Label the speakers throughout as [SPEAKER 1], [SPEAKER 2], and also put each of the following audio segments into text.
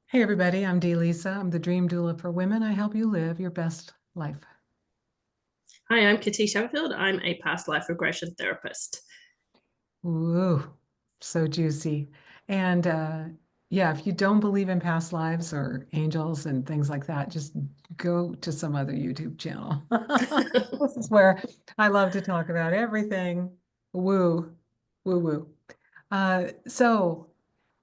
[SPEAKER 1] Hey everybody, I'm Dee Lisa. I'm the Dream Doula for Women. I help you live your best life.
[SPEAKER 2] Hi, I'm Katische Haberfield. I'm a past life regression therapist.
[SPEAKER 1] Ooh, so juicy. And yeah, if you don't believe in past lives or angels and things like that, just go to some other YouTube channel. This is where I love to talk about everything woo, woo woo. So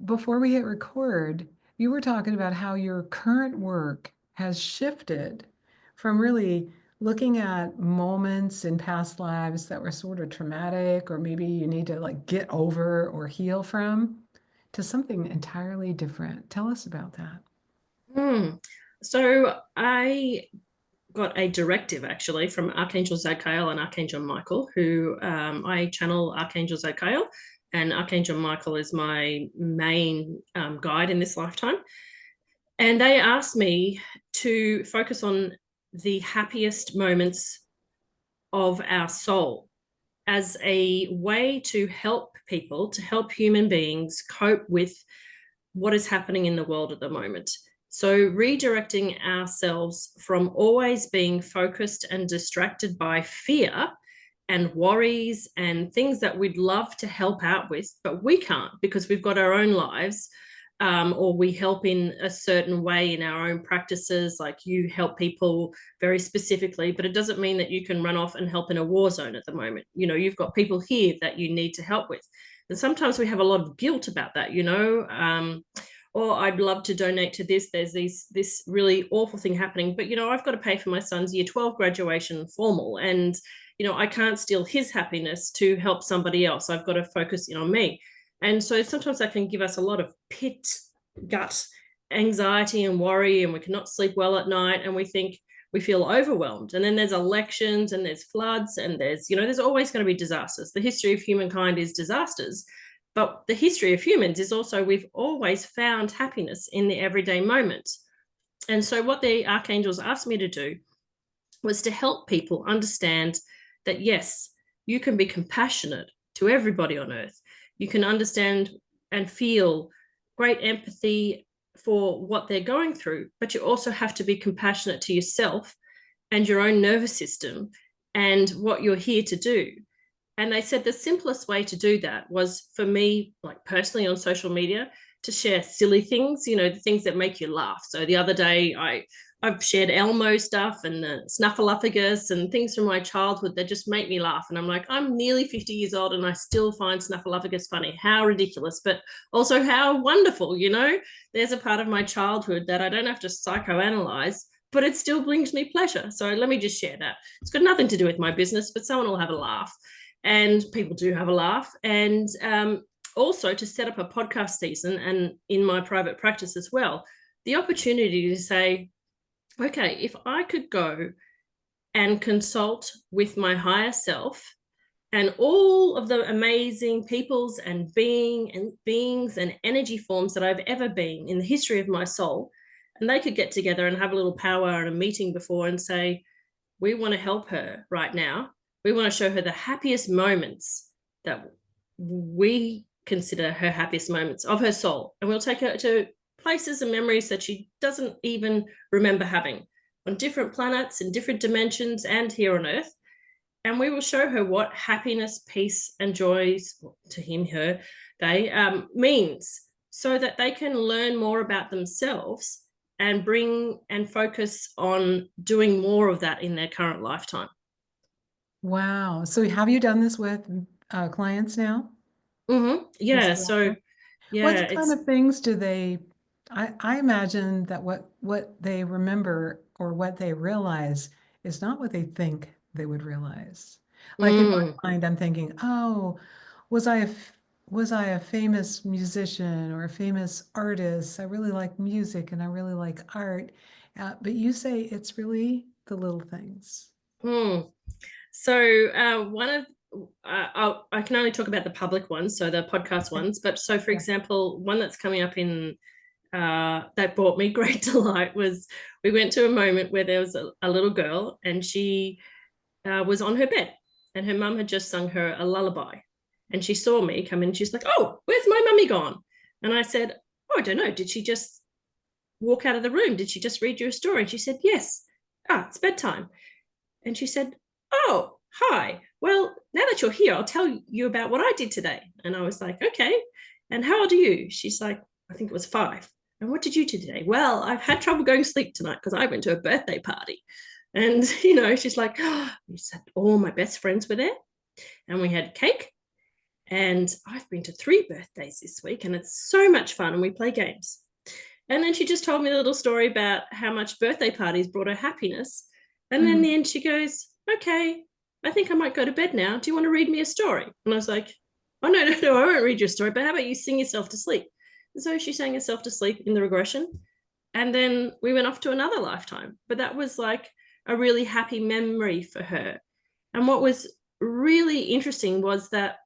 [SPEAKER 1] before we hit record, you were talking about how your current work has shifted from really looking at moments in past lives that were sort of traumatic, or maybe you need to like get over or heal from, to something entirely different. Tell us about that.
[SPEAKER 2] Hmm. So I got a directive actually from Archangel Zadkiel and Archangel Michael, who I channel Archangel Zadkiel, and Archangel Michael is my main guide in this lifetime. And they asked me to focus on the happiest moments of our soul as a way to help people, to help human beings cope with what is happening in the world at the moment. So, redirecting ourselves from always being focused and distracted by fear and worries and things that we'd love to help out with, but we can't because we've got our own lives. Or we help in a certain way in our own practices, like you help people very specifically, but it doesn't mean that you can run off and help in a war zone at the moment. You've got people here that you need to help with. And sometimes we have a lot of guilt about that, or I'd love to donate to this. There's this really awful thing happening, but I've got to pay for my son's year 12 graduation formal, and I can't steal his happiness to help somebody else. I've got to focus in on me. And so sometimes that can give us a lot of pit gut anxiety and worry, and we cannot sleep well at night, and we feel overwhelmed. And then there's elections and there's floods and there's always going to be disasters. The history of humankind is disasters. But the history of humans is also we've always found happiness in the everyday moment. And so what the archangels asked me to do was to help people understand that, yes, you can be compassionate to everybody on earth. You can understand and feel great empathy for what they're going through, but you also have to be compassionate to yourself and your own nervous system and what you're here to do. And they said the simplest way to do that was for me, like personally on social media, to share silly things, the things that make you laugh. So the other day, I've shared Elmo stuff and the Snuffleupagus and things from my childhood that just make me laugh. And I'm like, I'm nearly 50 years old and I still find Snuffleupagus funny. How ridiculous, but also how wonderful, There's a part of my childhood that I don't have to psychoanalyze, but it still brings me pleasure. So let me just share that. It's got nothing to do with my business, but someone will have a laugh. And people do have a laugh. And also to set up a podcast season and in my private practice as well, the opportunity to say, okay, if I could go and consult with my higher self and all of the amazing peoples and beings and energy forms that I've ever been in the history of my soul, and they could get together and have a little powwow and a meeting before and say, we want to help her right now. We want to show her the happiest moments that we consider her happiest moments of her soul. And we'll take her to places and memories that she doesn't even remember having on different planets and different dimensions and here on Earth. And we will show her what happiness, peace, and joys to him, her, they means so that they can learn more about themselves and bring and focus on doing more of that in their current lifetime.
[SPEAKER 1] Wow. So have you done this with clients now? This
[SPEAKER 2] Yeah. So
[SPEAKER 1] directive?
[SPEAKER 2] yeah,
[SPEAKER 1] What kind
[SPEAKER 2] it's
[SPEAKER 1] of things do they, I imagine that what they remember or what they realize is not what they think they would realize. Like in my
[SPEAKER 2] mm,
[SPEAKER 1] mind, I'm thinking, oh, was I a, was I a famous musician or a famous artist? I really like music and I really like art. But you say it's really the little things.
[SPEAKER 2] mm. So one of I can only talk about the public ones, so the podcast
[SPEAKER 1] Okay.
[SPEAKER 2] ones. But so, for
[SPEAKER 1] Yeah.
[SPEAKER 2] example, one that's coming up in that brought me great delight was we went to a moment where there was a little girl and she was on her bed and her mum had just sung her a lullaby, and she saw me come in. She's like, "Oh, where's my mummy gone?" And I said, "Oh, I don't know. Did she just walk out of the room. Did she just read you a story? And she said, yes. Ah, it's bedtime. And she said, oh, hi. Well, now that you're here, I'll tell you about what I did today. And I was like, okay. And how old are you? She's like, I think it was 5. And what did you do today? Well, I've had trouble going to sleep tonight because I went to a birthday party. And, she's like, oh, all my best friends were there. And we had cake. And I've been to 3 birthdays this week, and it's so much fun. And we play games. And then she just told me a little story about how much birthday parties brought her happiness. And then in the end, she goes, okay, I think I might go to bed now. Do you want to read me a story? And I was like, oh, no, I won't read you a story, but how about you sing yourself to sleep? And so she sang herself to sleep in the regression. And then we went off to another lifetime. But that was like a really happy memory for her. And what was really interesting was that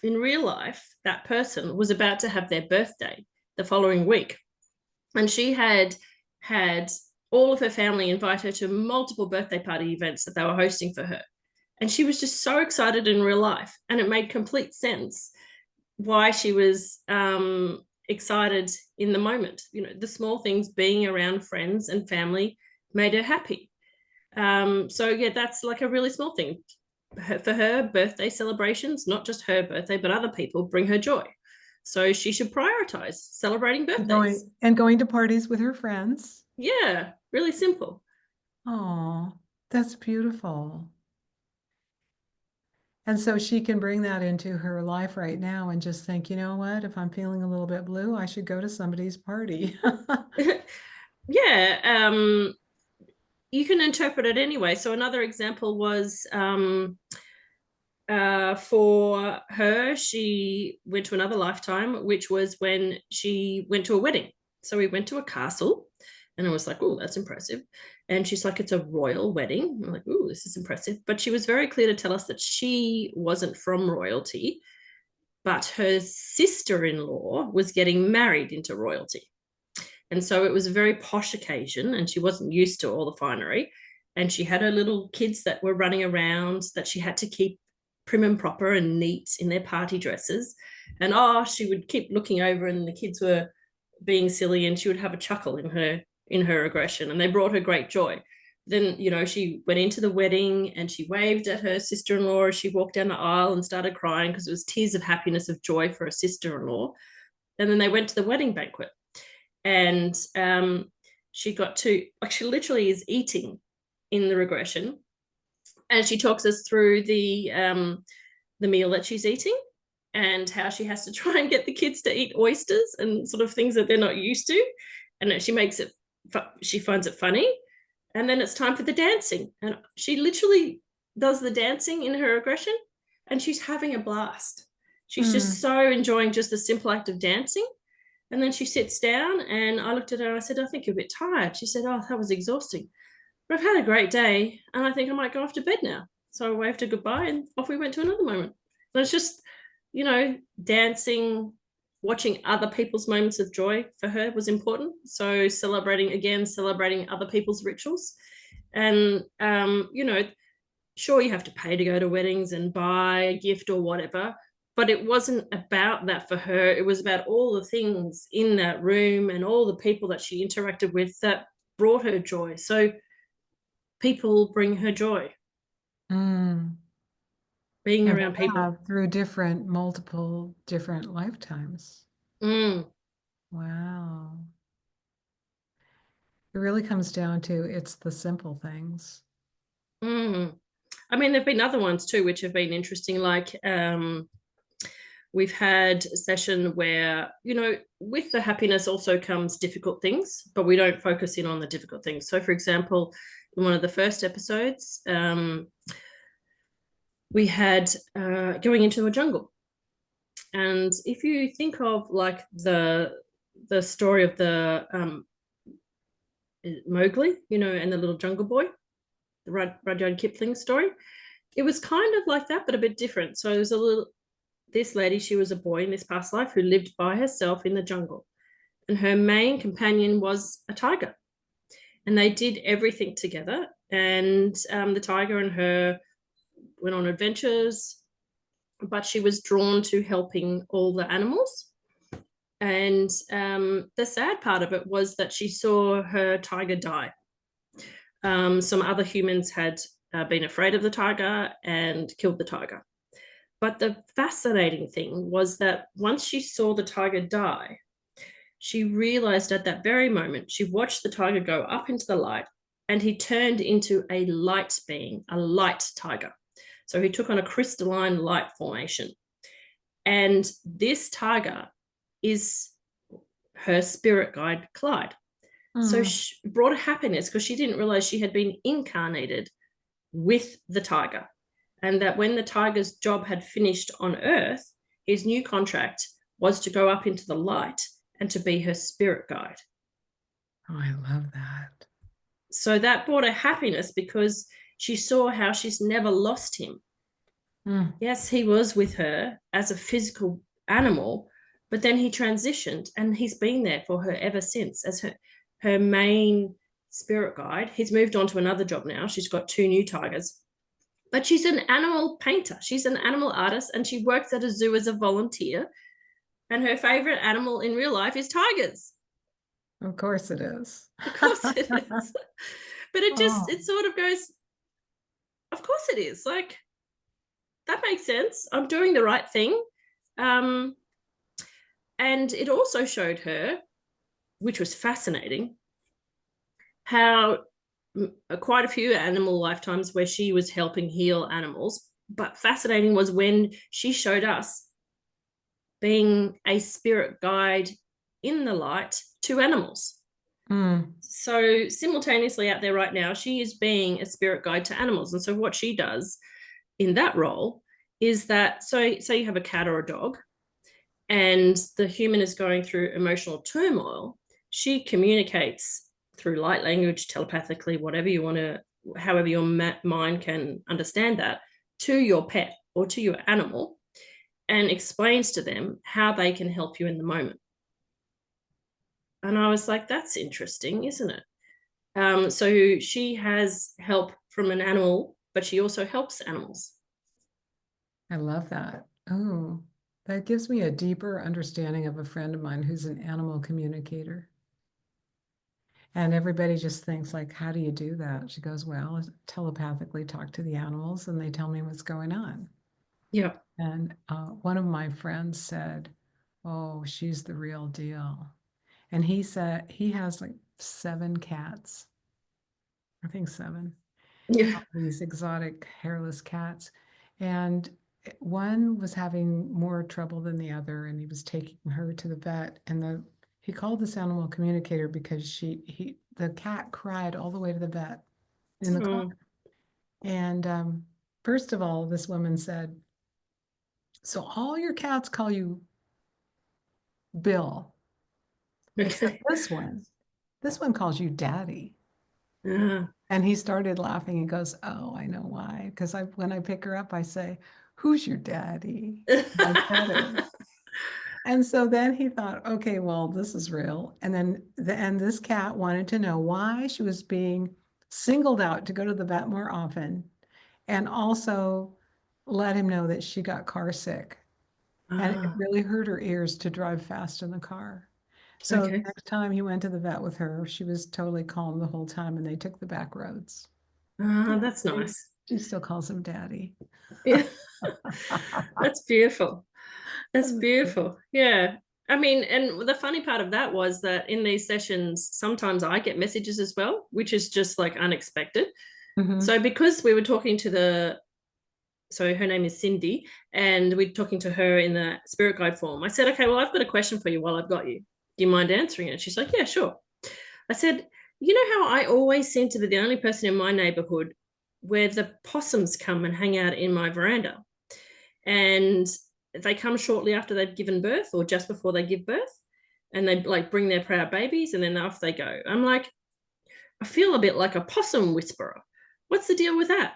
[SPEAKER 2] in real life, that person was about to have their birthday the following week. And she had all of her family invite her to multiple birthday party events that they were hosting for her. And she was just so excited in real life. And it made complete sense why she was excited in the moment. The small things, being around friends and family, made her happy. So yeah, that's like a really small thing. For her, birthday celebrations, not just her birthday, but other people, bring her joy. So she should prioritize celebrating birthdays.
[SPEAKER 1] Going to parties with her friends.
[SPEAKER 2] Yeah, really simple.
[SPEAKER 1] Oh, that's beautiful. And so she can bring that into her life right now and just think, you know what, if I'm feeling a little bit blue, I should go to somebody's party.
[SPEAKER 2] Yeah, you can interpret it anyway. So another example was for her, she went to another lifetime, which was when she went to a wedding. So we went to a castle, and I was like, oh, that's impressive. And she's like, it's a royal wedding. I'm like, oh, this is impressive. But she was very clear to tell us that she wasn't from royalty, but her sister-in-law was getting married into royalty. And so it was a very posh occasion, and she wasn't used to all the finery. And she had her little kids that were running around that she had to keep prim and proper and neat in their party dresses. And she would keep looking over, and the kids were being silly, and she would have a chuckle in her aggression, and they brought her great joy. Then, she went into the wedding and she waved at her sister-in-law as she walked down the aisle and started crying because it was tears of happiness, of joy for her sister-in-law. And then they went to the wedding banquet, and she got to, like, she literally is eating in the regression, and she talks us through the meal that she's eating and how she has to try and get the kids to eat oysters and sort of things that they're not used to, and she finds it funny. And then it's time for the dancing, and she literally does the dancing in her regression, and she's having a blast. She's just so enjoying just the simple act of dancing. And then she sits down, and I looked at her and I said, I think you're a bit tired. She said, oh, that was exhausting. But I've had a great day, and I think I might go off to bed now. So I waved her goodbye, and off we went to another moment. And it's just, dancing, watching other people's moments of joy for her was important. So celebrating other people's rituals. And, sure, you have to pay to go to weddings and buy a gift or whatever, but it wasn't about that for her. It was about all the things in that room and all the people that she interacted with that brought her joy. So people bring her joy. Being
[SPEAKER 1] And
[SPEAKER 2] around people.
[SPEAKER 1] through multiple different lifetimes. Wow. It really comes down to it's the simple things.
[SPEAKER 2] I mean, there've been other ones too, which have been interesting. Like we've had a session where, with the happiness also comes difficult things, but we don't focus in on the difficult things. So for example, in one of the first episodes, we had going into a jungle. And if you think of like the story of the Mowgli, and the little jungle boy, the Rudyard Kipling story, it was kind of like that, but a bit different. So it was this lady, she was a boy in this past life who lived by herself in the jungle, and her main companion was a tiger, and they did everything together. And the tiger and her went on adventures, but she was drawn to helping all the animals. And the sad part of it was that she saw her tiger die. Some other humans had been afraid of the tiger and killed the tiger. But the fascinating thing was that once she saw the tiger die, she realized at that very moment, she watched the tiger go up into the light, and he turned into a light being, a light tiger. So he took on a crystalline light formation. And this tiger is her spirit guide, Clyde. So
[SPEAKER 1] Mm.
[SPEAKER 2] she brought her happiness because she didn't realize she had been incarnated with the tiger. And that when the tiger's job had finished on Earth, his new contract was to go up into the light and to be her spirit guide.
[SPEAKER 1] Oh, I love that.
[SPEAKER 2] So that brought her happiness because she saw how she's never lost him.
[SPEAKER 1] Mm.
[SPEAKER 2] Yes, he was with her as a physical animal, but then he transitioned and he's been there for her ever since as her main spirit guide. He's moved on to another job now. She's got 2 new tigers, but she's an animal painter. She's an animal artist, and she works at a zoo as a volunteer. And her favorite animal in real life is tigers.
[SPEAKER 1] Of course it is.
[SPEAKER 2] Of course it is. But
[SPEAKER 1] Oh,
[SPEAKER 2] it sort of goes, of course it is. Like, that makes sense. I'm doing the right thing. Um, and it also showed her, which was fascinating, how quite a few animal lifetimes where she was helping heal animals. But fascinating was when she showed us being a spirit guide in the light to animals.
[SPEAKER 1] mm.
[SPEAKER 2] So simultaneously out there right now, she is being a spirit guide to animals. And so what she does in that role is that, so say you have a cat or a dog, and the human is going through emotional turmoil, she communicates through light language, telepathically, whatever you want to, however your mind can understand that, to your pet or to your animal, and explains to them how they can help you in the moment. And I was like, that's interesting, isn't it? So she has help from an animal, but she also helps animals.
[SPEAKER 1] I love that. Oh, that gives me a deeper understanding of a friend of mine who's an animal communicator. And everybody just thinks like, how do you do that? She goes, well, I telepathically talk to the animals and they tell me what's going on.
[SPEAKER 2] Yeah.
[SPEAKER 1] And one of my friends said, oh, she's the real deal. And he said he has like 7 cats, I think 7,
[SPEAKER 2] Yeah.
[SPEAKER 1] these exotic hairless cats. And one was having more trouble than the other, and he was taking her to the vet. And he called this animal communicator because the cat cried all the way to the vet in the car.
[SPEAKER 2] Oh,
[SPEAKER 1] And first of all, this woman said, so all your cats call you Bill, except
[SPEAKER 2] okay.
[SPEAKER 1] this one calls you Daddy. And he started laughing and goes, oh, I know why. Because when I pick her up, I say, who's your daddy? And I pet her. And so then he thought, okay, well, this is real. And then this cat wanted to know why she was being singled out to go to the vet more often, and also let him know that she got car sick. And it
[SPEAKER 2] Ah,
[SPEAKER 1] really hurt her ears to drive fast in the car. So the
[SPEAKER 2] okay.
[SPEAKER 1] next time he went to the vet with her, she was totally calm the whole time, and they took the back roads.
[SPEAKER 2] Ah, that's
[SPEAKER 1] They-
[SPEAKER 2] nice.
[SPEAKER 1] She still calls him daddy.
[SPEAKER 2] Yeah. That's beautiful. That's beautiful. Yeah. I mean, and the funny part of that was that in these sessions, sometimes I get messages as well, which is just like unexpected.
[SPEAKER 1] Mhm.
[SPEAKER 2] So because we were talking to so her name is Cindy, and we're talking to her in the spirit guide form. I said, okay, well, I've got a question for you while I've got you. Do you mind answering it? She's like, yeah, sure. I said, you know how I always seem to be the only person in my neighborhood where the possums come and hang out in my veranda? And they come shortly after they've given birth or just before they give birth. And they like bring their proud babies and then off they go. I'm like, I feel a bit like a possum whisperer. What's the deal with that?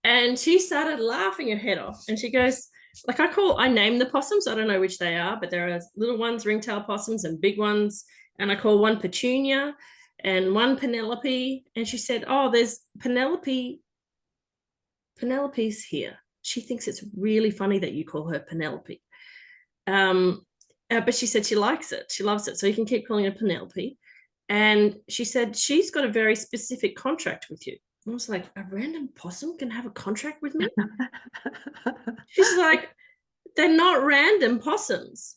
[SPEAKER 2] And she started laughing her head off. And she goes, like, I name the possums. I don't know which they are, but there are little ones, ringtail possums, and big ones. And I call one Petunia and one Penelope. And she said, oh, there's Penelope's here. She thinks it's really funny that you call her Penelope. Um, But she said she likes it. She loves it. So you can keep calling her Penelope. And she said she's got a very specific contract with you. I was like, a random possum can have a contract with me? She's like, they're not random possums.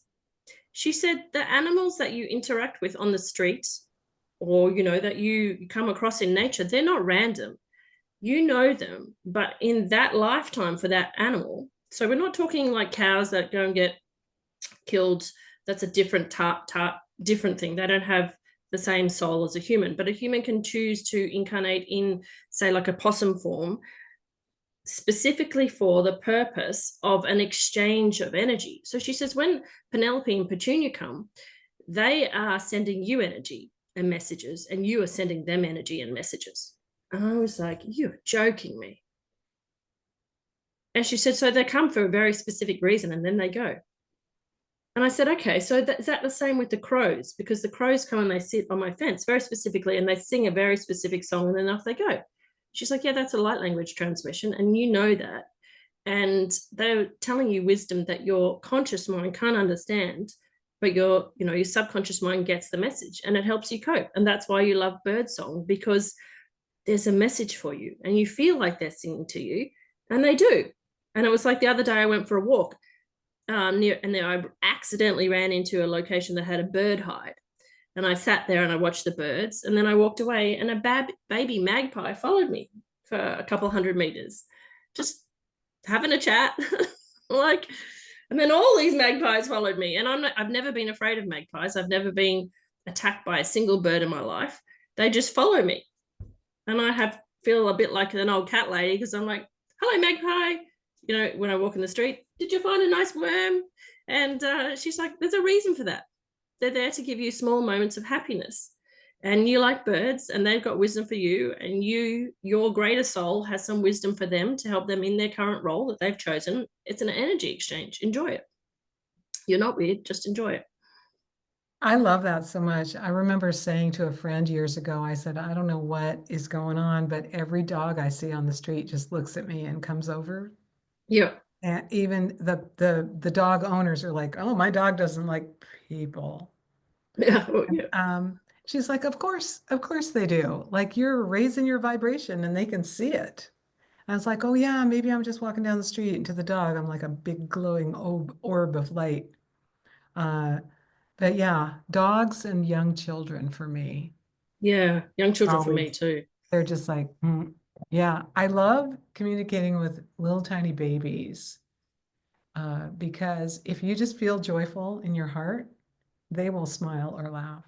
[SPEAKER 2] She said the animals that you interact with on the street or, that you come across in nature, they're not random. You know them, but in that lifetime for that animal, so we're not talking like cows that go and get killed. That's a different thing. They don't have the same soul as a human, but a human can choose to incarnate in, say, like a possum form, specifically for the purpose of an exchange of energy. So she says when Penelope and Petunia come, they are sending you energy and messages, and you are sending them energy and messages. And I was like, you're joking me. And she said, so they come for a very specific reason and then they go. And I said, okay, so is that the same with the crows? Because the crows come and they sit on my fence very specifically and they sing a very specific song and then off they go. She's like, yeah, that's a light language transmission. And you know that. And they're telling you wisdom that your conscious mind can't understand, but your subconscious mind gets the message and it helps you cope. And that's why you love birdsong, because there's a message for you and you feel like they're singing to you, and they do. And it was like the other day I went for a walk and then I accidentally ran into a location that had a bird hide. And I sat there and I watched the birds, and then I walked away and a baby magpie followed me for a couple hundred meters, just having a chat. Like, and then all these magpies followed me. And I've never been afraid of magpies. I've never been attacked by a single bird in my life. They just follow me. And I feel a bit like an old cat lady, because I'm like, hello, magpie. When I walk in the street, did you find a nice worm? And she's like, there's a reason for that. They're there to give you small moments of happiness. And you like birds, and they've got wisdom for you. And your greater soul has some wisdom for them to help them in their current role that they've chosen. It's an energy exchange. Enjoy it. You're not weird, just enjoy it.
[SPEAKER 1] I love that so much. I remember saying to a friend years ago, I said, I don't know what is going on, but every dog I see on the street just looks at me and comes over.
[SPEAKER 2] Yeah.
[SPEAKER 1] And even the dog owners are like, oh, my dog doesn't like people.
[SPEAKER 2] Yeah. Oh, yeah.
[SPEAKER 1] She's like, of course they do. Like, you're raising your vibration and they can see it. I was like, oh yeah, maybe I'm just walking down the street, and to the dog, I'm like a big glowing orb of light. Uh, but yeah, dogs and young children for me,
[SPEAKER 2] Yeah. Young children for me
[SPEAKER 1] always,
[SPEAKER 2] too.
[SPEAKER 1] they're just like, yeah, I love communicating with little tiny babies because if you just feel joyful in your heart, they will smile or laugh.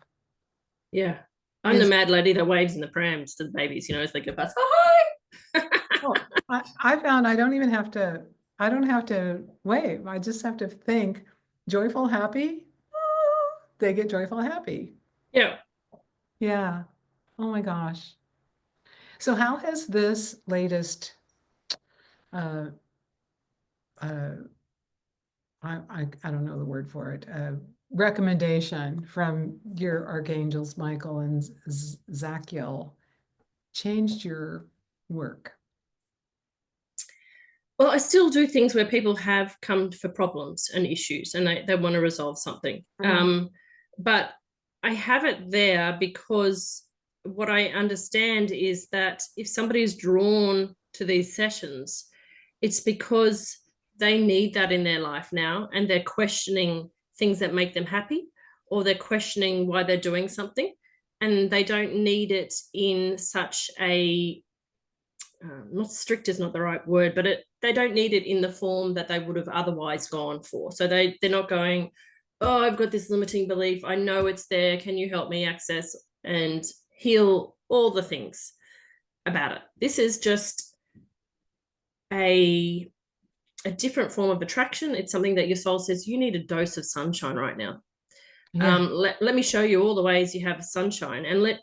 [SPEAKER 2] Yeah. I'm the
[SPEAKER 1] Is
[SPEAKER 2] mad lady that waves in the prams to the babies, as they go past. Hi.
[SPEAKER 1] well, I found I don't have to wave. I just have to think joyful, happy. They get joyful, happy.
[SPEAKER 2] Yeah.
[SPEAKER 1] Yeah. Oh my gosh. So how has this latest uh, uh, I don't know the word for it, recommendation from your archangels, Michael and Zachiel, changed your work?
[SPEAKER 2] Well, I still do things where people have come for problems and issues and they want to resolve something.
[SPEAKER 1] Mhm.
[SPEAKER 2] But I have it there because what I understand is that if somebody is drawn to these sessions, it's because they need that in their life now, and they're questioning things that make them happy, or they're questioning why they're doing something, and they don't need it in such a not strict is not the right word, but they don't need it in the form that they would have otherwise gone for. So they're not going, oh, I've got this limiting belief. I know it's there. Can you help me access and heal all the things about it? This is just a different form of attraction. It's something that your soul says you need a dose of sunshine right now.
[SPEAKER 1] Yeah.
[SPEAKER 2] Let me show you all the ways you have sunshine, and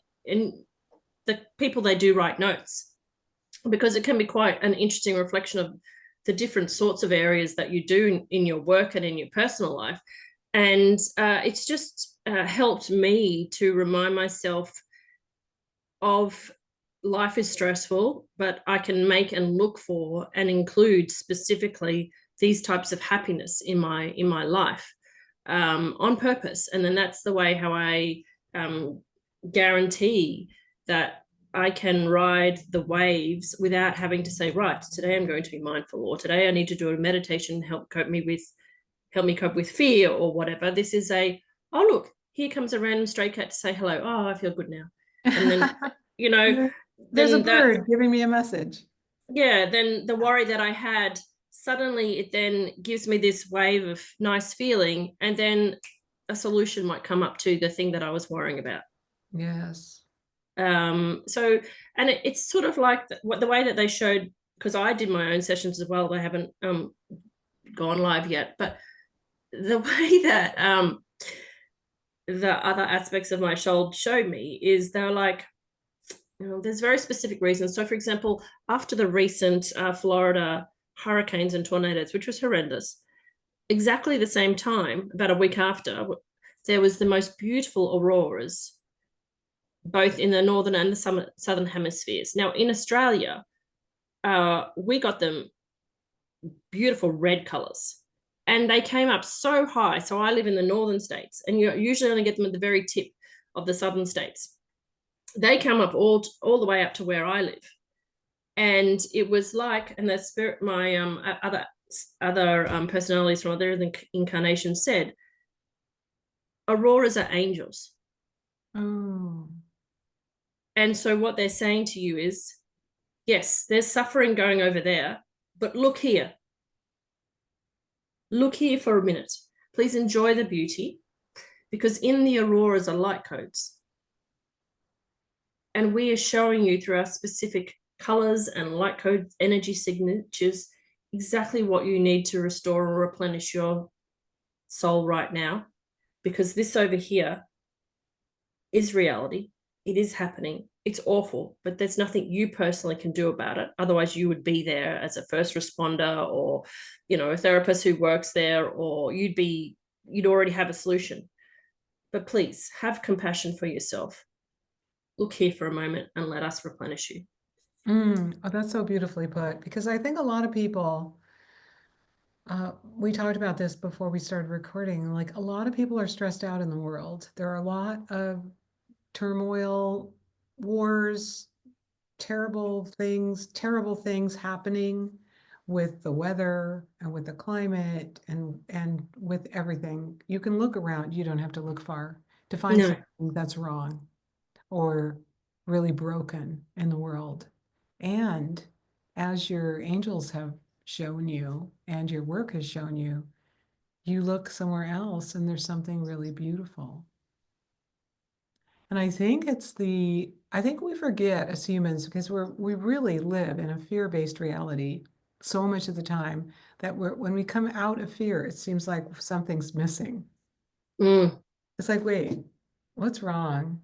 [SPEAKER 2] the people, they do write notes, because it can be quite an interesting reflection of the different sorts of areas that you do in your work and in your personal life. And it's just helped me to remind myself of life is stressful, but I can make and look for and include specifically these types of happiness in my life. on purpose. And then that's the way how I guarantee that I can ride the waves without having to say, right, today I'm going to be mindful, or today I need to do a meditation, help me cope with fear or whatever. This is oh, look, here comes a random stray cat to say hello. Oh, I feel good now. And then, you know,
[SPEAKER 1] There's a
[SPEAKER 2] then that,
[SPEAKER 1] bird giving me a message.
[SPEAKER 2] yeah, then the worry that I had, suddenly it then gives me this wave of nice feeling. And then a solution might come up to the thing that I was worrying about.
[SPEAKER 1] Yes.
[SPEAKER 2] So, and it's sort of like the way that they showed, because I did my own sessions as well. They haven't gone live yet, but the way that the other aspects of my shoulder showed me is they're like, there's very specific reasons. So, for example, after the recent Florida hurricanes and tornadoes, which was horrendous, exactly the same time, about a week after, there was the most beautiful auroras, both in the northern and the southern hemispheres. Now, in Australia, we got them beautiful red colors, and they came up so high. So I live in the northern states, and you usually only get them at the very tip of the southern states. They come up all the way up to where I live, and it was like, and the spirit, my other personalities from other incarnations said, auroras are angels.
[SPEAKER 1] Oh.
[SPEAKER 2] And so what they're saying to you is, yes, there's suffering going over there, but look here. Look here for a minute. Please enjoy the beauty, because in the auroras are light codes. And we are showing you through our specific colors and light code energy signatures exactly what you need to restore and replenish your soul right now. Because this over here is reality. It is happening. It's awful, but there's nothing you personally can do about it. Otherwise, you would be there as a first responder, or, a therapist who works there, or you'd already have a solution. But please have compassion for yourself. Look here for a moment and let us replenish you.
[SPEAKER 1] Oh, that's so beautifully put, because I think a lot of people, we talked about this before we started recording, like a lot of people are stressed out in the world. There are a lot of turmoil, wars, terrible things happening with the weather and with the climate and with everything. You can look around, you don't have to look far to find
[SPEAKER 2] No.
[SPEAKER 1] something that's wrong or really broken in the world. And as your angels have shown you and your work has shown you, you look somewhere else and there's something really beautiful. And I think I think we forget as humans, because we really live in a fear-based reality so much of the time, that when we come out of fear, it seems like something's missing.
[SPEAKER 2] Mm.
[SPEAKER 1] It's like, wait, what's wrong?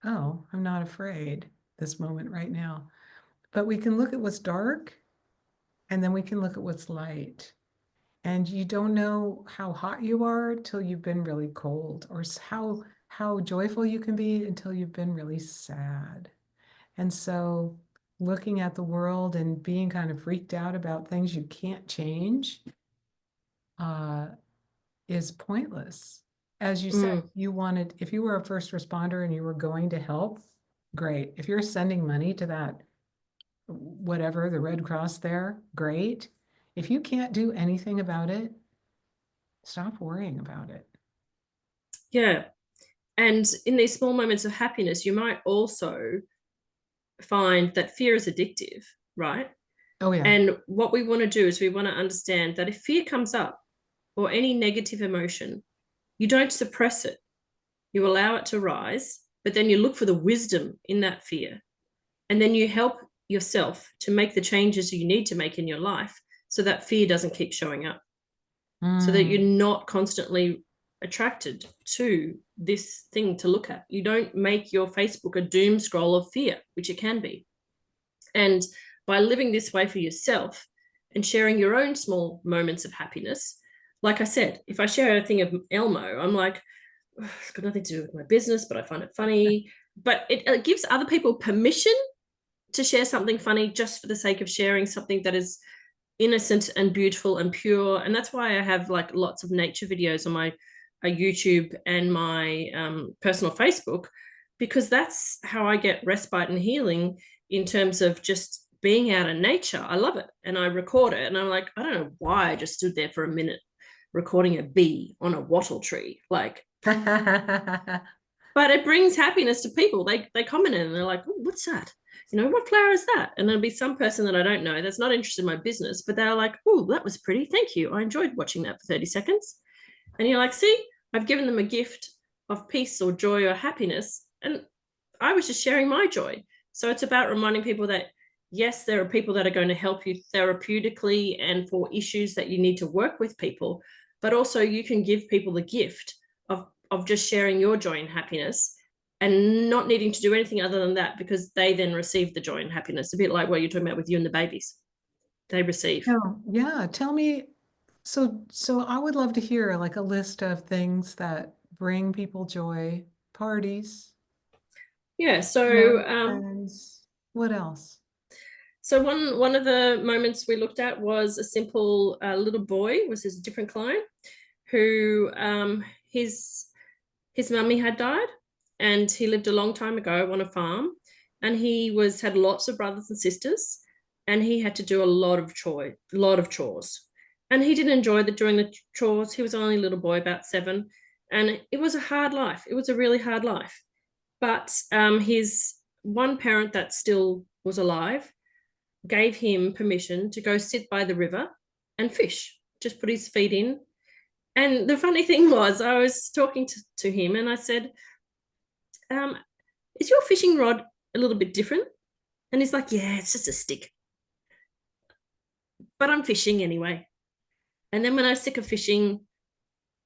[SPEAKER 1] Oh, I'm not afraid this moment right now. But we can look at what's dark, and then we can look at what's light. And you don't know how hot you are till you've been really cold, or how joyful you can be until you've been really sad. And so looking at the world and being kind of freaked out about things you can't change uh, is pointless. As you said,
[SPEAKER 2] Mm.
[SPEAKER 1] if you were a first responder and you were going to help, great. If you're sending money to that, whatever, the Red Cross there, great. If you can't do anything about it, stop worrying about it.
[SPEAKER 2] Yeah. And in these small moments of happiness, you might also find that fear is addictive, right?
[SPEAKER 1] Oh, yeah.
[SPEAKER 2] And what we want to do is we want to understand that if fear comes up, or any negative emotion, you don't suppress it. You allow it to rise, but then you look for the wisdom in that fear. And then you help yourself to make the changes you need to make in your life, so that fear doesn't keep showing up, so that you're
[SPEAKER 1] Mm.
[SPEAKER 2] not constantly attracted to this thing to look at. You don't make your Facebook a doom scroll of fear, which it can be. And by living this way for yourself and sharing your own small moments of happiness, like I said, if I share a thing of Elmo, I'm like, it's got nothing to do with my business, but I find it funny. But it gives other people permission to share something funny just for the sake of sharing something that is innocent and beautiful and pure. And that's why I have like lots of nature videos on my YouTube and my personal Facebook, because that's how I get respite and healing in terms of just being out in nature. I love it. And I record it. And I'm like, I don't know why I just stood there for a minute recording a bee on a wattle tree. Like, but it brings happiness to people. They comment in and they're like, oh, what's that? You know, what flower is that? And there'll be some person that I don't know that's not interested in my business, but they're like, oh, that was pretty. Thank you. I enjoyed watching that for 30 seconds. And you're like, see, I've given them a gift of peace or joy or happiness. And I was just sharing my joy. So it's about reminding people that, yes, there are people that are going to help you therapeutically and for issues that you need to work with people, but also you can give people the gift of just sharing your joy and happiness and not needing to do anything other than that, because they then receive the joy and happiness. A bit like what you're talking about with you and the babies. They receive.
[SPEAKER 1] Oh, yeah. Tell me, so I would love to hear like a list of things that bring people joy, parties,
[SPEAKER 2] Yeah.
[SPEAKER 1] friends. What else?
[SPEAKER 2] So one of the moments we looked at was a simple little boy, was his different client, who his mummy had died, and he lived a long time ago on a farm, and he was had lots of brothers and sisters, and he had to do a lot of chores, and he didn't enjoy doing the chores. He was only a little boy, about 7, and it was a hard life. It was a really hard life, but his one parent that still was alive gave him permission to go sit by the river and fish, just put his feet in. And the funny thing was, I was talking to him and I said, is your fishing rod a little bit different? And he's like, yeah, it's just a stick. But I'm fishing anyway. And then when I'm sick of fishing,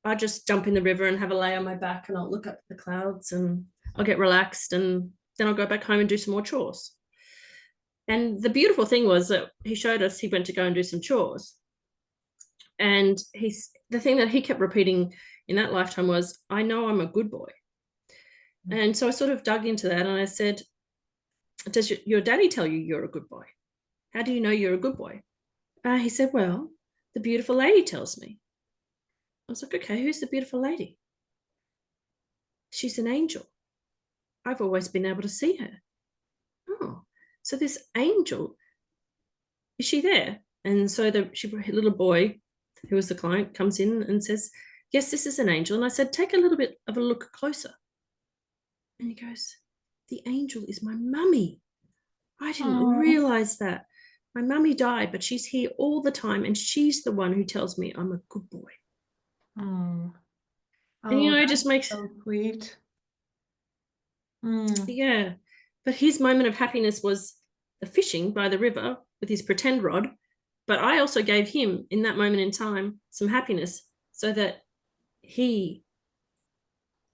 [SPEAKER 2] I just jump in the river and have a lay on my back and I'll look up at the clouds and I'll get relaxed and then I'll go back home and do some more chores. And the beautiful thing was that he showed us he went to go and do some chores. And the thing that he kept repeating in that lifetime was, I know I'm a good boy. And so I sort of dug into that and I said, does your daddy tell you you're a good boy? How do you know you're a good boy? He said, well, the beautiful lady tells me. I was like, okay, who's the beautiful lady? She's an angel. I've always been able to see her. Oh, so this angel, is she there? And so the little boy, who was the client, comes in and says, yes, this is an angel. And I said, take a little bit of a look closer. And he goes, the angel is my mummy. I didn't realize that. My mummy died, but she's here all the time. And she's the one who tells me I'm a good boy.
[SPEAKER 1] Oh,
[SPEAKER 2] And,
[SPEAKER 1] oh,
[SPEAKER 2] it
[SPEAKER 1] that's
[SPEAKER 2] just makes,
[SPEAKER 1] so sweet.
[SPEAKER 2] yeah. But his moment of happiness was the fishing by the river with his pretend rod. But I also gave him, in that moment in time, some happiness so that he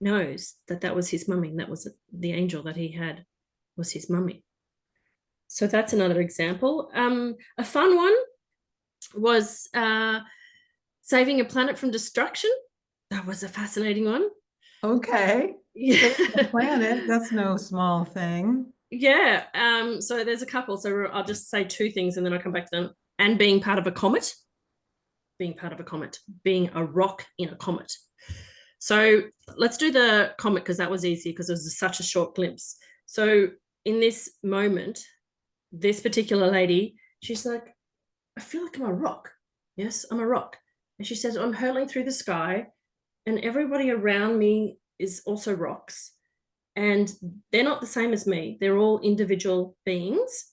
[SPEAKER 2] knows that that was his mummy and that was the angel that he had was his mummy. So that's another example. A fun one was saving a planet from destruction. That was a fascinating one.
[SPEAKER 1] Okay.
[SPEAKER 2] Yeah.
[SPEAKER 1] Saving the planet, that's no small thing.
[SPEAKER 2] Yeah. So there's a couple. So I'll just say 2 things and then I'll come back to them. And being part of a comet, being a rock in a comet. So let's do the comet because that was easy because it was such a short glimpse. So in this moment, this particular lady, she's like, I feel like I'm a rock. Yes, I'm a rock. And she says, I'm hurtling through the sky and everybody around me is also rocks. And they're not the same as me. They're all individual beings.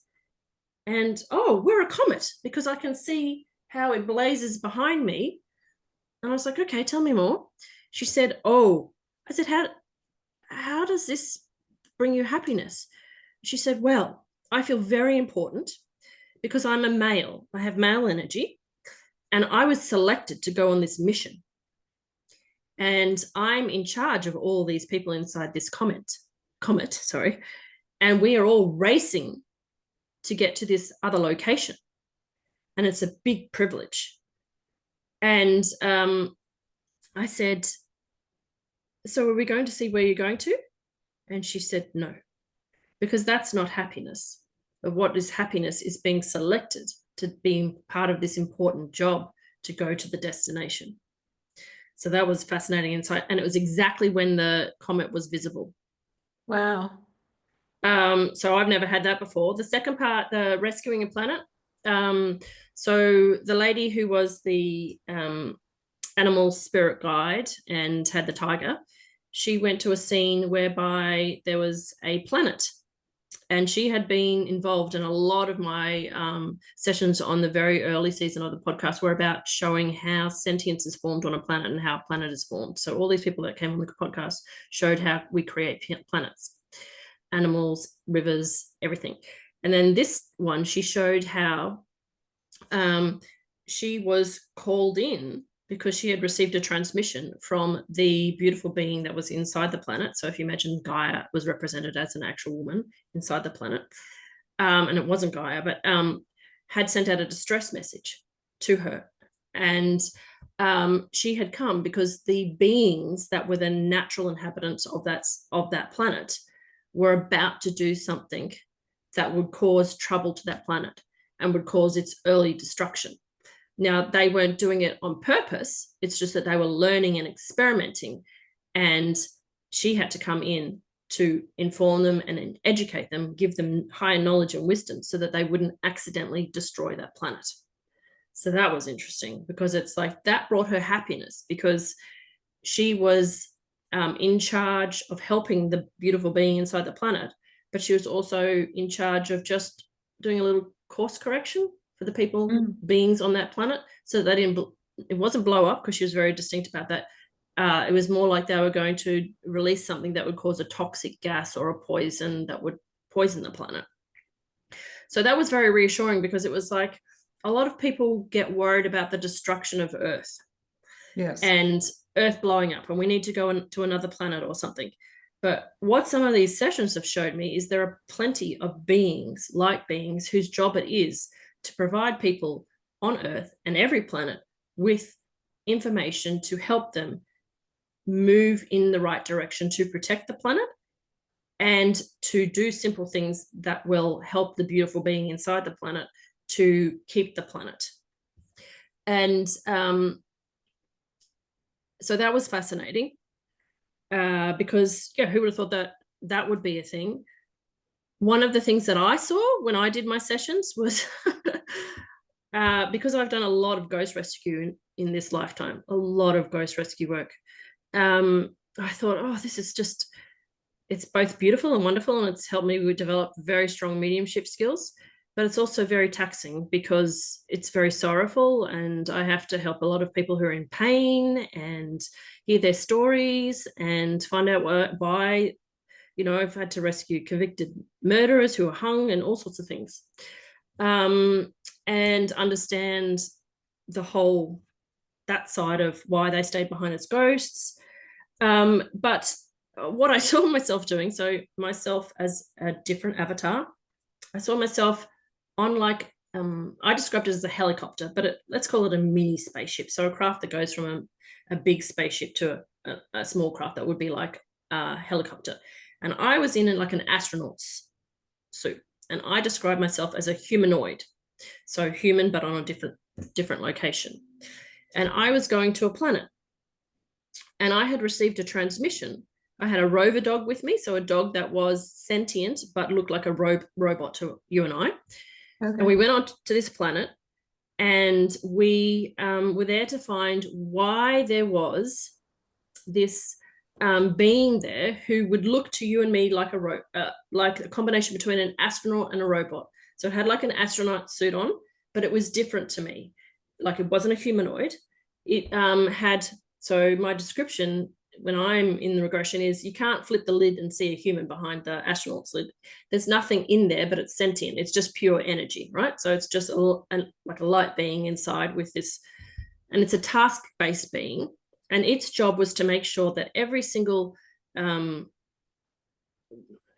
[SPEAKER 2] And we're a comet because I can see how it blazes behind me. And I was like, okay, tell me more. She said, I said, how does this bring you happiness? She said, well, I feel very important because I'm a male. I have male energy. And I was selected to go on this mission. And I'm in charge of all these people inside this comet, sorry. And we are all racing to get to this other location. And it's a big privilege. And I said, so are we going to see where you're going to? And she said, no, because that's not happiness. But what is happiness is being selected to be part of this important job to go to the destination. So that was fascinating insight. And it was exactly when the comet was visible.
[SPEAKER 1] Wow.
[SPEAKER 2] So I've never had that before. The second part, the rescuing a planet. So the lady who was the animal spirit guide and had the tiger, she went to a scene whereby there was a planet, and she had been involved in a lot of my sessions on the very early season of the podcast were about showing how sentience is formed on a planet and how a planet is formed. So all these people that came on the podcast showed how we create planets, animals, rivers, everything. And then this one, she showed how she was called in because she had received a transmission from the beautiful being that was inside the planet. So if you imagine Gaia was represented as an actual woman inside the planet, and it wasn't Gaia, but had sent out a distress message to her. And she had come because the beings that were the natural inhabitants of that planet were about to do something that would cause trouble to that planet and would cause its early destruction. Now, they weren't doing it on purpose. It's just that they were learning and experimenting. And she had to come in to inform them and educate them, give them higher knowledge and wisdom so that they wouldn't accidentally destroy that planet. So that was interesting because it's like that brought her happiness because she was in charge of helping the beautiful being inside the planet, but she was also in charge of just doing a little course correction for the people, beings on that planet, so that it wasn't blow up because she was very distinct about that. It was more like they were going to release something that would cause a toxic gas or a poison that would poison the planet. So that was very reassuring because it was like a lot of people get worried about the destruction of Earth.
[SPEAKER 1] Yes.
[SPEAKER 2] And Earth blowing up and we need to go to another planet or something. But what some of these sessions have showed me is there are plenty of beings, light beings, whose job it is to provide people on Earth and every planet with information to help them move in the right direction to protect the planet and to do simple things that will help the beautiful being inside the planet to keep the planet. And so that was fascinating because, yeah, who would have thought that that would be a thing? One of the things that I saw when I did my sessions was because I've done a lot of ghost rescue in this lifetime, a lot of ghost rescue work. I thought, oh, this is just, it's both beautiful and wonderful, and it's helped me develop very strong mediumship skills, but it's also very taxing because it's very sorrowful, and I have to help a lot of people who are in pain and hear their stories and find out why, you know, I've had to rescue convicted murderers who are hung and all sorts of things, and understand the whole, that side of why they stayed behind as ghosts. But what I saw myself doing, so myself as a different avatar, I saw myself on like, I described it as a helicopter, but let's call it a mini spaceship. So a craft that goes from a big spaceship to a small craft that would be like a helicopter. And I was in like an astronaut's suit. And I described myself as a humanoid. So human, but on a different location. And I was going to a planet. And I had received a transmission. I had a rover dog with me, so a dog that was sentient but looked like a robot to you and I. Okay. And we went on to this planet, and we were there to find why there was this being there who would look to you and me like like a combination between an astronaut and a robot. So it had like an astronaut suit on, but it was different to me. Like it wasn't a humanoid. It had, so my description when I'm in the regression is you can't flip the lid and see a human behind the astronaut's lid. There's nothing in there, but it's sentient. It's just pure energy, right? So it's just like a light being inside with this, and it's a task-based being. And its job was to make sure that every single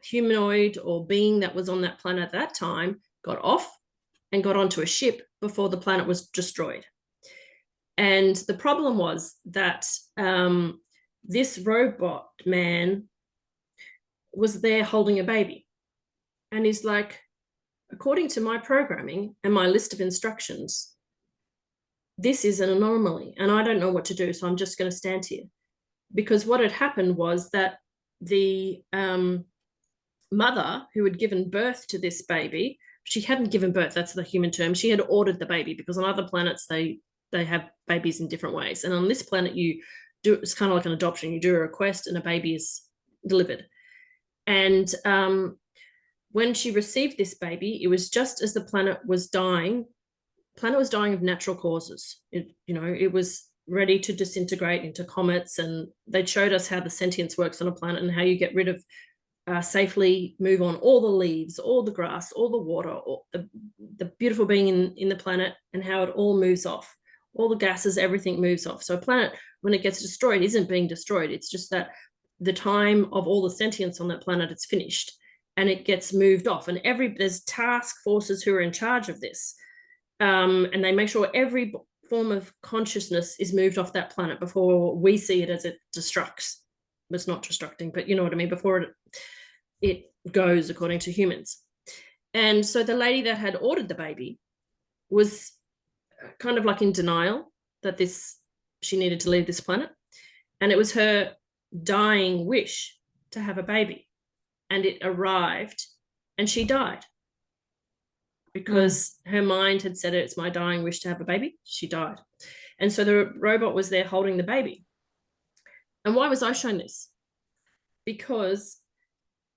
[SPEAKER 2] humanoid or being that was on that planet at that time got off and got onto a ship before the planet was destroyed. And the problem was that this robot man was there holding a baby. And he's like, according to my programming and my list of instructions, this is an anomaly and I don't know what to do, so I'm just going to stand here. Because what had happened was that the mother who had given birth to this baby, she hadn't given birth, that's the human term, she had ordered the baby, because on other planets they have babies in different ways, and on this planet you do, it's kind of like an adoption, you do a request and a baby is delivered. And when she received this baby, it was just as the planet was dying. Planet was dying of natural causes. It was ready to disintegrate into comets, and they showed us how the sentience works on a planet and how you get rid of safely move on all the leaves, all the grass, all the water, all the beautiful being in the planet, and how it all moves off. All the gases, everything moves off. So a planet, when it gets destroyed, isn't being destroyed. It's just that the time of all the sentience on that planet, it's finished and it gets moved off. And there's task forces who are in charge of this. And they make sure every form of consciousness is moved off that planet before we see it as it destructs. It's not destructing, but you know what I mean, before it goes according to humans. And so the lady that had ordered the baby was kind of like in denial that she needed to leave this planet. And it was her dying wish to have a baby. And it arrived and she died. Because her mind had said, it's my dying wish to have a baby. She died. And so the robot was there holding the baby. And why was I shown this? Because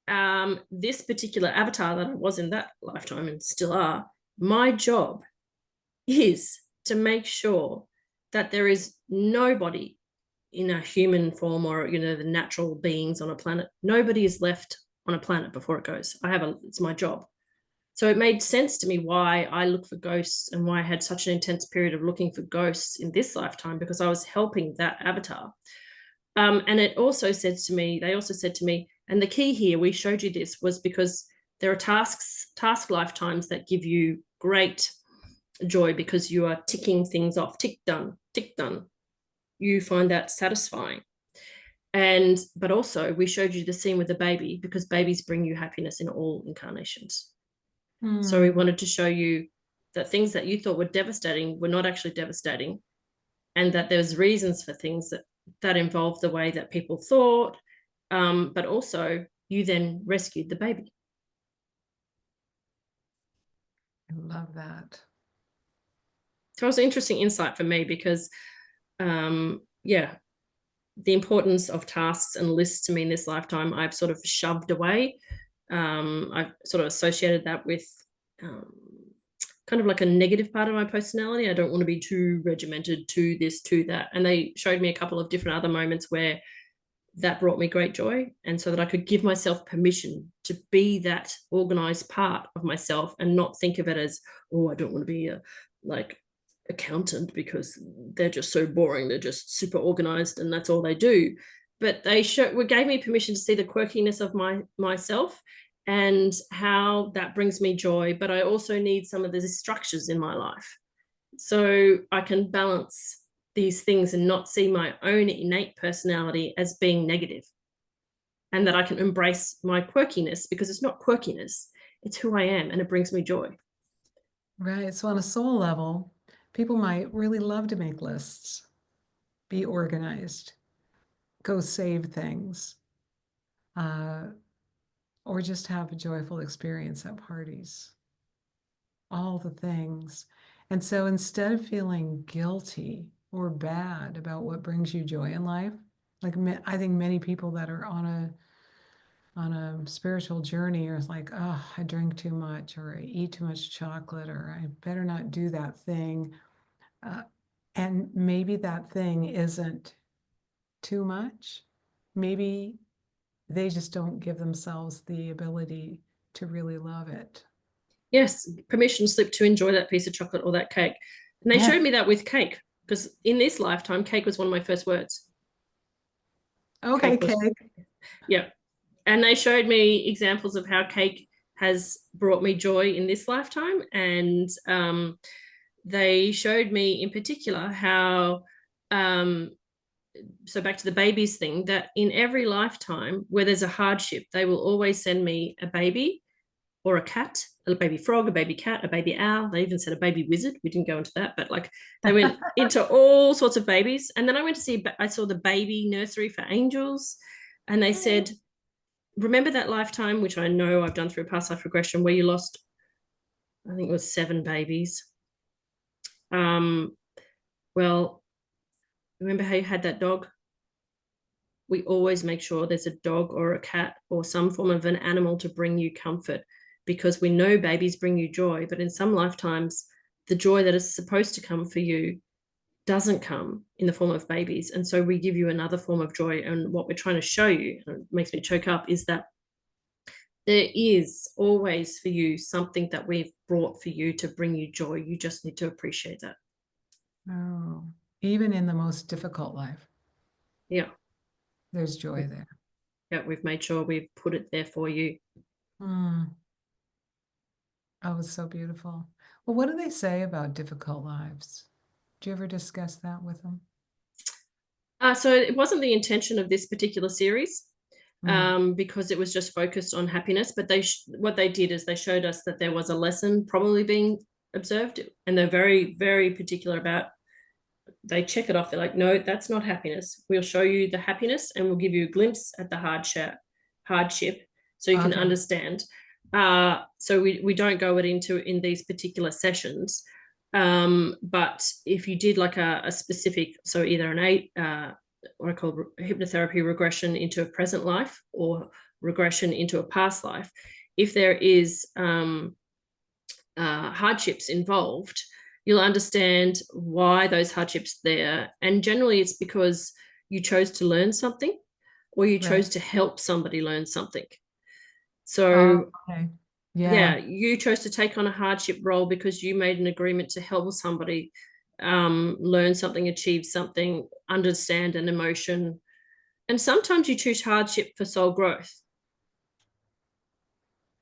[SPEAKER 2] this particular avatar that I was in that lifetime and still are, my job is to make sure that there is nobody in a human form or, the natural beings on a planet. Nobody is left on a planet before it goes. It's my job. So it made sense to me why I look for ghosts and why I had such an intense period of looking for ghosts in this lifetime, because I was helping that avatar. And they also said to me, and the key here, we showed you this, was because there are task lifetimes that give you great joy because you are ticking things off, tick done, tick done. You find that satisfying. But also we showed you the scene with the baby because babies bring you happiness in all incarnations. So we wanted to show you that things that you thought were devastating were not actually devastating, and that there's reasons for things that involved the way that people thought, but also you then rescued the baby.
[SPEAKER 1] I love that.
[SPEAKER 2] So it was an interesting insight for me because, the importance of tasks and lists to me in this lifetime, I've sort of shoved away. I've sort of associated that with kind of like a negative part of my personality. I don't want to be too regimented, to this, to that. And they showed me a couple of different other moments where that brought me great joy. And so that I could give myself permission to be that organized part of myself and not think of it as, oh, I don't want to be a accountant because they're just so boring. They're just super organized and that's all they do. But they gave me permission to see the quirkiness of myself and how that brings me joy. But I also need some of the structures in my life so I can balance these things and not see my own innate personality as being negative, and that I can embrace my quirkiness because it's not quirkiness, it's who I am, and it brings me joy.
[SPEAKER 1] Right. So on a soul level, people might really love to make lists, be organized, go save things, or just have a joyful experience at parties. All the things. And so instead of feeling guilty or bad about what brings you joy in life, like I think many people that are on a spiritual journey are like, oh, I drink too much, or I eat too much chocolate, or I better not do that thing. And maybe that thing isn't too much. Maybe they just don't give themselves the ability to really love it.
[SPEAKER 2] Yes, permission slip to enjoy that piece of chocolate or that cake. And they showed me that with cake, because in this lifetime, cake was one of my first words.
[SPEAKER 1] Okay, cake.
[SPEAKER 2] Yeah. And they showed me examples of how cake has brought me joy in this lifetime. And they showed me in particular how, so back to the babies thing, that in every lifetime where there's a hardship, they will always send me a baby or a cat a baby frog, a baby cat, a baby owl. They even said a baby wizard. We didn't go into that, but like they went into all sorts of babies. And then I went to see, I saw the baby nursery for angels, and they said, remember that lifetime, which I know I've done through past life regression, where you lost, I think it was 7 babies. Well, remember how you had that dog? We always make sure there's a dog or a cat or some form of an animal to bring you comfort, because we know babies bring you joy, but in some lifetimes, the joy that is supposed to come for you doesn't come in the form of babies. And so we give you another form of joy. And what we're trying to show you, and it makes me choke up, is that there is always for you something that we've brought for you to bring you joy. You just need to appreciate that.
[SPEAKER 1] Oh, even in the most difficult life,
[SPEAKER 2] Yeah.
[SPEAKER 1] there's joy there.
[SPEAKER 2] Yeah, we've made sure we've put it there for you.
[SPEAKER 1] Mm. Oh, it's so beautiful. Well, what do they say about difficult lives? Do you ever discuss that with them?
[SPEAKER 2] So it wasn't the intention of this particular series,
[SPEAKER 1] Mm.
[SPEAKER 2] because it was just focused on happiness. But what they did is they showed us that there was a lesson probably being observed, and they're very, very particular about. They check it off. They're like, no, that's not happiness. We'll show you the happiness, and we'll give you a glimpse at the hardship, so you can
[SPEAKER 1] Okay.
[SPEAKER 2] understand. So we don't go into in these particular sessions. But if you did like a specific, so either what I call hypnotherapy regression into a present life or regression into a past life, if there is hardships involved, you'll understand why those hardships there. And generally, it's because you chose to learn something, or you
[SPEAKER 1] Right.
[SPEAKER 2] chose to help somebody learn something.
[SPEAKER 1] Oh,
[SPEAKER 2] So
[SPEAKER 1] okay. Yeah.
[SPEAKER 2] yeah, you chose to take on a hardship role because you made an agreement to help somebody learn something, achieve something, understand an emotion. And sometimes you choose hardship for soul growth.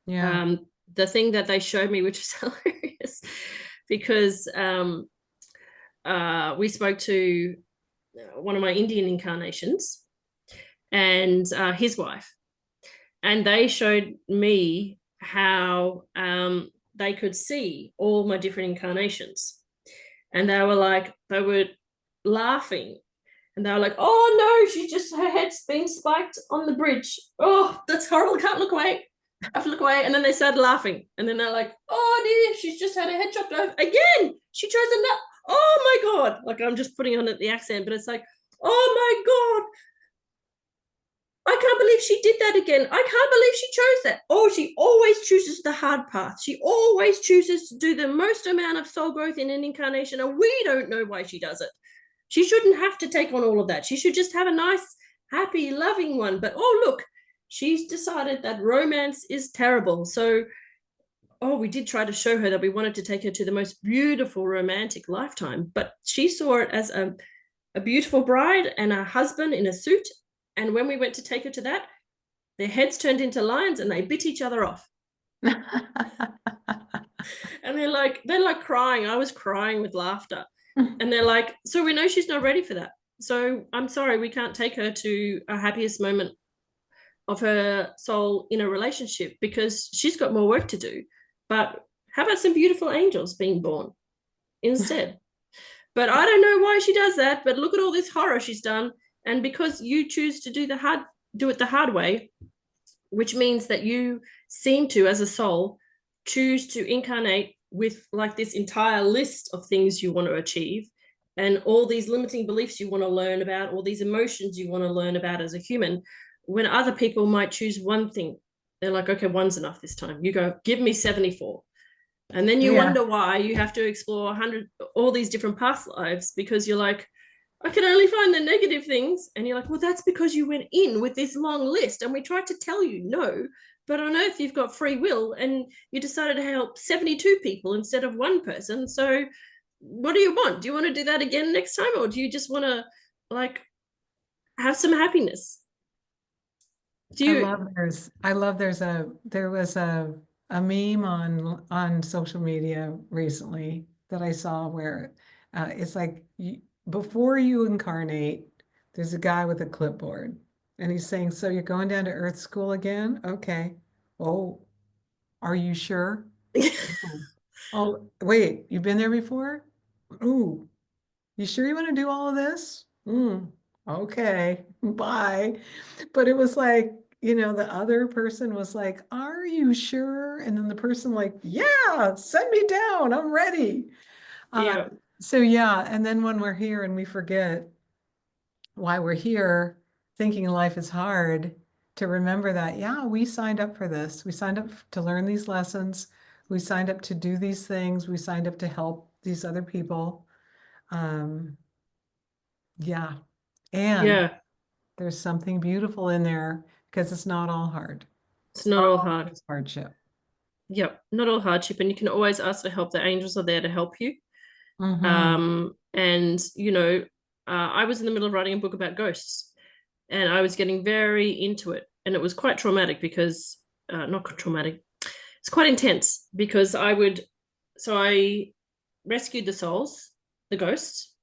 [SPEAKER 1] Yeah.
[SPEAKER 2] The thing that they showed me, which is hilarious, because we spoke to one of my Indian incarnations and his wife, and they showed me how they could see all my different incarnations, and they were laughing, and they were like, "Oh no, she just her head's been spiked on the bridge. Oh, that's horrible. I can't look away. I have to look away." And then they started laughing, and then they're like, "Oh dear, she's just had her head chopped off again. She chose a nut. Oh my god!" Like I'm just putting on the accent, but it's like, "Oh my god, I can't believe she did that again. I can't believe she chose that. Oh, she always chooses the hard path. She always chooses to do the most amount of soul growth in an incarnation, and we don't know why she does it. She shouldn't have to take on all of that. She should just have a nice, happy, loving one. But oh, look, she's decided that romance is terrible. So, oh, we did try to show her that we wanted to take her to the most beautiful romantic lifetime, but she saw it as a beautiful bride and a husband in a suit. And when we went to take her to that, their heads turned into lions and they bit each other off. And they're like crying. I was crying with laughter. And they're like, so we know she's not ready for that. So I'm sorry, we can't take her to a happiest moment of her soul in a relationship because she's got more work to do. But how about some beautiful angels being born instead? But I don't know why she does that. But look at all this horror she's done. And because you choose to do it the hard way, which means that you seem to, as a soul, choose to incarnate with like this entire list of things you want to achieve and all these limiting beliefs you want to learn about, all these emotions you want to learn about as a human, when other people might choose one thing. They're like, okay, one's enough this time. You go, give me 74. And then you
[SPEAKER 1] Yeah.
[SPEAKER 2] wonder why you have to explore 100, all these different past lives, because you're like, I can only find the negative things. And you're like, well, that's because you went in with this long list and we tried to tell you no. But on Earth, you've got free will and you decided to help 72 people instead of one person. So what do you want? Do you want to do that again next time? Or do you just want to like have some happiness? Do you?
[SPEAKER 1] I love there was a meme on social media recently that I saw where it's like before you incarnate, there's a guy with a clipboard and he's saying, "So you're going down to Earth school again? Okay. Oh, are you sure?" Oh, oh, wait, you've been there before? Ooh, you sure you want to do all of this? Okay, bye. But it was like, the other person was like, are you sure? And then the person like, yeah, send me down. I'm ready. Uh,
[SPEAKER 2] Yeah.
[SPEAKER 1] so yeah, and then when we're here and we forget why we're here, thinking life is hard, to remember that, yeah, we signed up for this. We signed up to learn these lessons. We signed up to do these things. We signed up to help these other people. Um, yeah. And
[SPEAKER 2] Yeah.
[SPEAKER 1] there's something beautiful in there because it's not all hard.
[SPEAKER 2] It's
[SPEAKER 1] It's
[SPEAKER 2] not
[SPEAKER 1] not
[SPEAKER 2] all
[SPEAKER 1] all
[SPEAKER 2] hard.
[SPEAKER 1] just hardship.
[SPEAKER 2] Yep. Not all hardship. And you can always ask for help. The angels are there to help you.
[SPEAKER 1] Hmm.
[SPEAKER 2] And, I was in the middle of writing a book about ghosts and I was getting very into it. And it was quite traumatic because, not traumatic, it's quite intense because I rescued the souls, the ghosts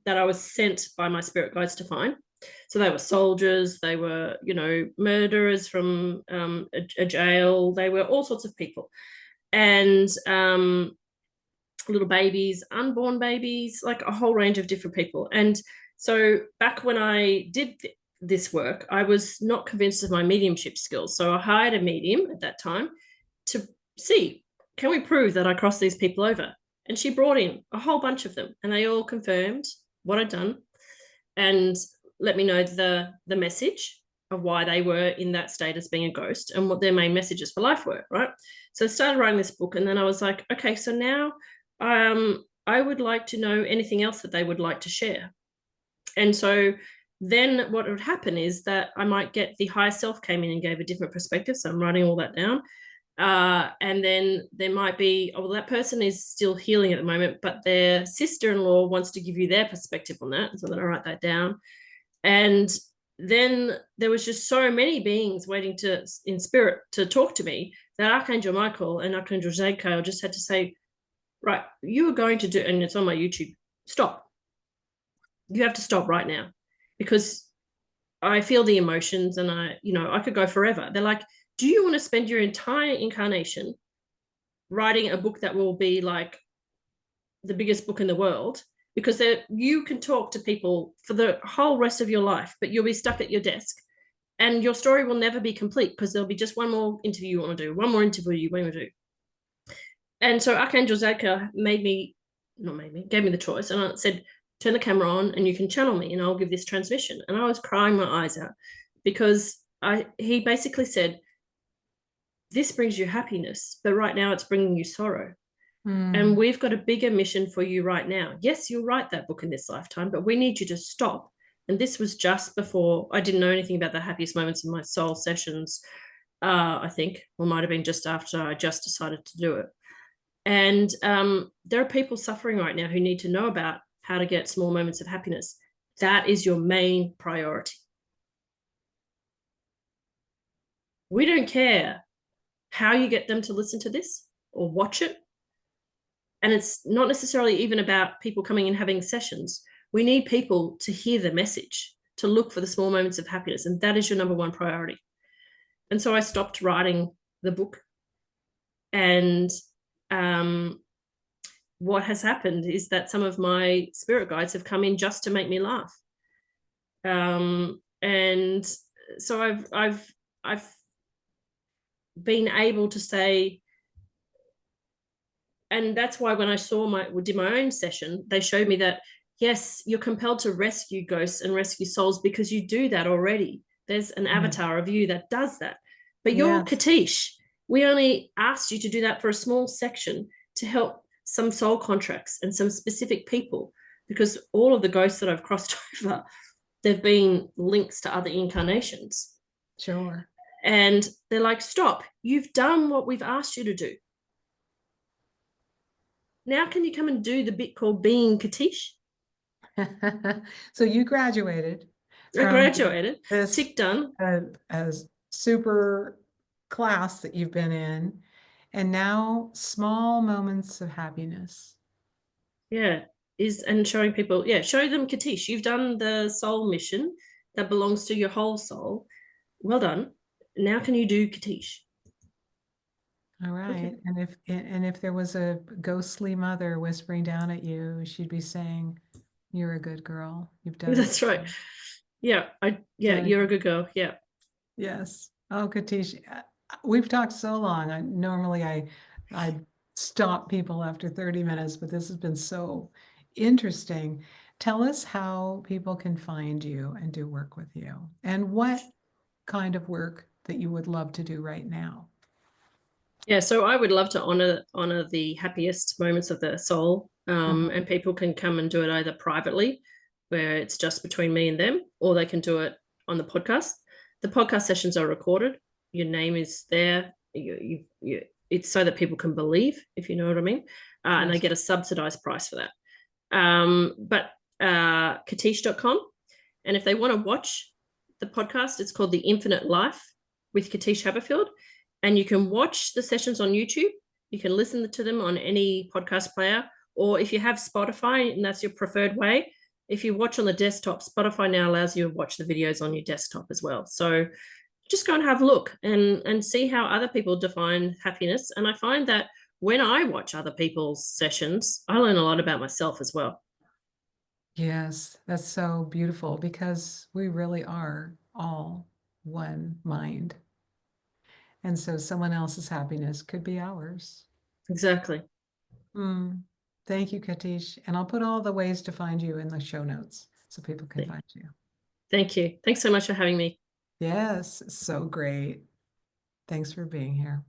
[SPEAKER 2] that I was sent by my spirit guides to find. So they were soldiers, they were, murderers from a jail, they were all sorts of people. And little babies, unborn babies, like a whole range of different people. And so back when I did this work, I was not convinced of my mediumship skills. So I hired a medium at that time to see, can we prove that I crossed these people over? And she brought in a whole bunch of them and they all confirmed what I'd done and let me know the message of why they were in that state as being a ghost and what their main messages for life were, right? So I started writing this book and then I was like, okay, so now I would like to know anything else that they would like to share. And so then what would happen is that I might get the higher self came in and gave a different perspective. So I'm writing all that down. And then there might be, oh, well, that person is still healing at the moment, but their sister-in-law wants to give you their perspective on that. So then I write that down. And then there was just so many beings waiting to in spirit to talk to me that Archangel Michael and Archangel Zadkiel just had to say, right, you are going to do, and it's on my YouTube, stop. You have to stop right now because I feel the emotions and I could go forever. They're like, do you want to spend your entire incarnation writing a book that will be like the biggest book in the world? Because you can talk to people for the whole rest of your life, but you'll be stuck at your desk and your story will never be complete because there'll be just one more interview you want to do, one more interview you want to do. And so Archangel Zadkiel gave me the choice. And I said, turn the camera on and you can channel me and I'll give this transmission. And I was crying my eyes out because he basically said, this brings you happiness, but right now it's bringing you sorrow. And
[SPEAKER 1] Mm,
[SPEAKER 2] we've got a bigger mission for you right now. Yes, you'll write that book in this lifetime, but we need you to stop. And this was just before I didn't know anything about the happiest moments in my soul sessions, I think, or might have been just after I just decided to do it. And there are people suffering right now who need to know about how to get small moments of happiness. That is your main priority. We don't care how you get them to listen to this or watch it. And it's not necessarily even about people coming and having sessions. We need people to hear the message, to look for the small moments of happiness. And that is your number one priority. And so I stopped writing the book. And what has happened is that some of my spirit guides have come in just to make me laugh. And so I've been able to say, and that's why when I did my own session, they showed me that yes, you're compelled to rescue ghosts and rescue souls because you do that already. There's an
[SPEAKER 1] yeah.
[SPEAKER 2] avatar of you that does that. But you're
[SPEAKER 1] Yes.
[SPEAKER 2] Katish. We only asked you to do that for a small section to help some soul contracts and some specific people because all of the ghosts that I've crossed over, they've been links to other incarnations.
[SPEAKER 1] Sure.
[SPEAKER 2] And they're like, stop, you've done what we've asked you to do. Now can you come and do the bit called being Katish?
[SPEAKER 1] So you graduated
[SPEAKER 2] I
[SPEAKER 1] from
[SPEAKER 2] graduated,
[SPEAKER 1] this
[SPEAKER 2] tick done.
[SPEAKER 1] as super class that you've been in, and now small moments of happiness.
[SPEAKER 2] Yeah, is and showing people, yeah, show them Katish. You've done the soul mission that belongs to your whole soul. Well done. Now can you do Katish?
[SPEAKER 1] All
[SPEAKER 2] Okay.
[SPEAKER 1] right. And if there was a ghostly mother whispering down at you, she'd be saying, "You're a good girl. You've done it.
[SPEAKER 2] That's right. Yeah,
[SPEAKER 1] Done it."
[SPEAKER 2] you're a good girl. Yeah.
[SPEAKER 1] Yes. Oh, Katish, we've talked so long. Normally I stop people after 30 minutes, but this has been so interesting. Tell us how people can find you and do work with you, and what kind of work that you would love to do right now.
[SPEAKER 2] Yeah, so I would love to honor the happiest moments of the soul,
[SPEAKER 1] Mhm.
[SPEAKER 2] and people can come and do it either privately, where it's just between me and them, or they can do it on the podcast. The podcast sessions are recorded. Your name is there. It's so that people can believe, if you know what I mean, and they
[SPEAKER 1] Yes.
[SPEAKER 2] get a subsidized price for that. But Katische.com, and if they want to watch the podcast, it's called The Infinite Life with Katische Haberfield. And you can watch the sessions on YouTube. You can listen to them on any podcast player. Or if you have Spotify and that's your preferred way, if you watch on the desktop, Spotify now allows you to watch the videos on your desktop as well. So just go and have a look and see how other people define happiness. And I find that when I watch other people's sessions, I learn a lot about myself as well.
[SPEAKER 1] Yes, that's so beautiful because we really are all one mind. And so someone else's happiness could be ours.
[SPEAKER 2] Exactly.
[SPEAKER 1] Mm. Thank you, Katish. And I'll put all the ways to find you in the show notes so people can find you.
[SPEAKER 2] Thank you. Thanks so much for having me.
[SPEAKER 1] Yes, so great. Thanks for being here.